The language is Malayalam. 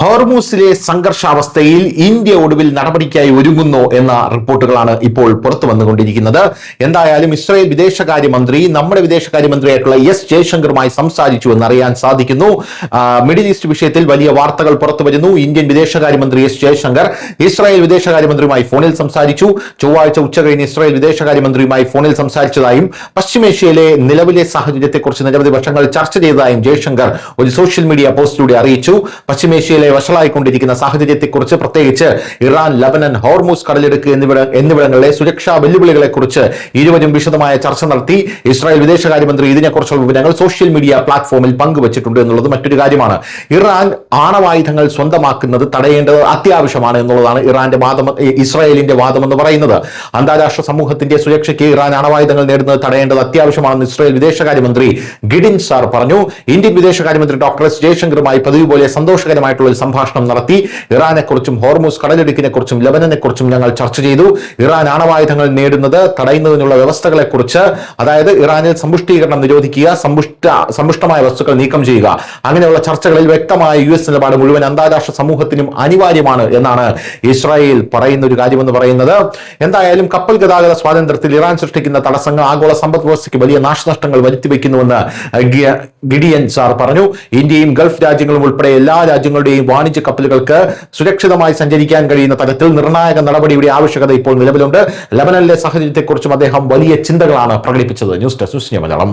ഹോർമൂസിലെ സംഘർഷാവസ്ഥയിൽ ഇന്ത്യ ഒടുവിൽ നടപടിക്കായി ഒരുങ്ങുന്നു എന്ന റിപ്പോർട്ടുകളാണ് ഇപ്പോൾ പുറത്തു വന്നുകൊണ്ടിരിക്കുന്നത്. എന്തായാലും ഇസ്രായേൽ വിദേശകാര്യമന്ത്രി നമ്മുടെ വിദേശകാര്യമന്ത്രിയായിട്ടുള്ള എസ് ജയശങ്കറുമായി സംസാരിച്ചു എന്നറിയാൻ സാധിക്കുന്നു. മിഡിൽ ഈസ്റ്റ് വിഷയത്തിൽ വലിയ വാർത്തകൾ പുറത്തു വരുന്നു. ഇന്ത്യൻ വിദേശകാര്യമന്ത്രി എസ് ജയശങ്കർ ഇസ്രായേൽ വിദേശകാര്യമന്ത്രിയുമായി ഫോണിൽ സംസാരിച്ചു. ചൊവ്വാഴ്ച ഉച്ചകഴിഞ്ഞ് ഇസ്രായേൽ വിദേശകാര്യമന്ത്രിയുമായി ഫോണിൽ സംസാരിച്ചതായും പശ്ചിമേഷ്യയിലെ നിലവിലെ സാഹചര്യത്തെക്കുറിച്ച് നിരവധി വശങ്ങൾ ചർച്ച ചെയ്തതായും ജയശങ്കർ ഒരു സോഷ്യൽ മീഡിയ പോസ്റ്റിലൂടെ അറിയിച്ചു. പശ്ചിമേഷ്യയിലെ വഷളായിക്കൊണ്ടിരിക്കുന്ന സാഹചര്യത്തെക്കുറിച്ച്, പ്രത്യേകിച്ച് ഇറാൻ, ലബനൻ, ഹോർമൂസ് കടലിടുക്ക് എന്നിവിടങ്ങളിലെ സുരക്ഷാ വെല്ലുവിളികളെക്കുറിച്ച് ഇരുവരും വിശദമായ ചർച്ച നടത്തി. ഇസ്രായേൽ വിദേശകാര്യമന്ത്രി ഇതിനെക്കുറിച്ചുള്ള വിവരങ്ങൾ സോഷ്യൽ മീഡിയ പ്ലാറ്റ്ഫോമിൽ പങ്കുവച്ചിട്ടുണ്ട് എന്നുള്ളത് മറ്റൊരു കാര്യമാണ്. ഇറാൻ ആണവായുധങ്ങൾ സ്വന്തമാക്കുന്നത് തടയേണ്ടത് അത്യാവശ്യമാണ് എന്നുള്ളതാണ് ഇസ്രായേലിന്റെ വാദമെന്ന് പറയുന്നത്. അന്താരാഷ്ട്ര സമൂഹത്തിന്റെ സുരക്ഷയ്ക്ക് ഇറാൻ ആണവായുധങ്ങൾ നേടുന്നത് തടയേണ്ടത് അത്യാവശ്യമാണെന്ന് ഇസ്രായേൽ വിദേശകാര്യമന്ത്രി ഗിഡിൻ സാർ പറഞ്ഞു. ഇന്ത്യൻ വിദേശകാര്യമന്ത്രി ഡോക്ടർ എസ് ജയശങ്കറുമായി പതിവ് പോലെ സന്തോഷകരമായിട്ടുള്ള സംഭാഷണം നടത്തി. ഇറാനെക്കുറിച്ചും ഹോർമൂസ് കടലിടുക്കിനെക്കുറിച്ചും ലബനനെക്കുറിച്ചും ഞങ്ങൾ ചർച്ച ചെയ്തു. ഇറാൻ ആണവായുധങ്ങൾ നേടുന്നത് തടയുന്നതിനുള്ള വ്യവസ്ഥകളെക്കുറിച്ച്, അതായത് ഇറാനിൽ സമ്പുഷ്ടീകരണം നിരോധിക്കുക, സമ്പുഷ്ടമായ വസ്തുക്കൾ നീക്കം ചെയ്യുക, അങ്ങനെയുള്ള ചർച്ചകളിൽ വ്യക്തമായ US നിലപാട് മുഴുവൻ അന്താരാഷ്ട്ര സമൂഹത്തിനും അനിവാര്യമാണ് എന്നാണ് ഇസ്രായേൽ പറയുന്ന ഒരു കാര്യമെന്ന് പറയുന്നത്. എന്തായാലും കപ്പൽ ഗതാഗത സ്വാതന്ത്ര്യത്തിൽ ഇറാൻ സൃഷ്ടിക്കുന്ന തടസ്സങ്ങൾ ആഗോള സമ്പദ് വ്യവസ്ഥയ്ക്ക് വലിയ നാശനഷ്ടങ്ങൾ വരുത്തിവെക്കുന്നുവെന്ന് ഗിഡിയൻ സാർ പറഞ്ഞു. ഇന്ത്യയും ഗൾഫ് രാജ്യങ്ങളും ഉൾപ്പെടെ എല്ലാ രാജ്യങ്ങളുടെയും വാണിജ്യ കപ്പലുകൾക്ക് സുരക്ഷിതമായി സഞ്ചരിക്കാൻ കഴിയുന്ന തരത്തിൽ നിർണായക നടപടിയുടെ ആവശ്യകത ഇപ്പോൾ നിലവിലുണ്ട്. ലബനനിലെ സാഹചര്യത്തെക്കുറിച്ചും അദ്ദേഹം വലിയ ചിന്തകളാണ് പ്രകടിപ്പിച്ചത്. News desk Malayalam.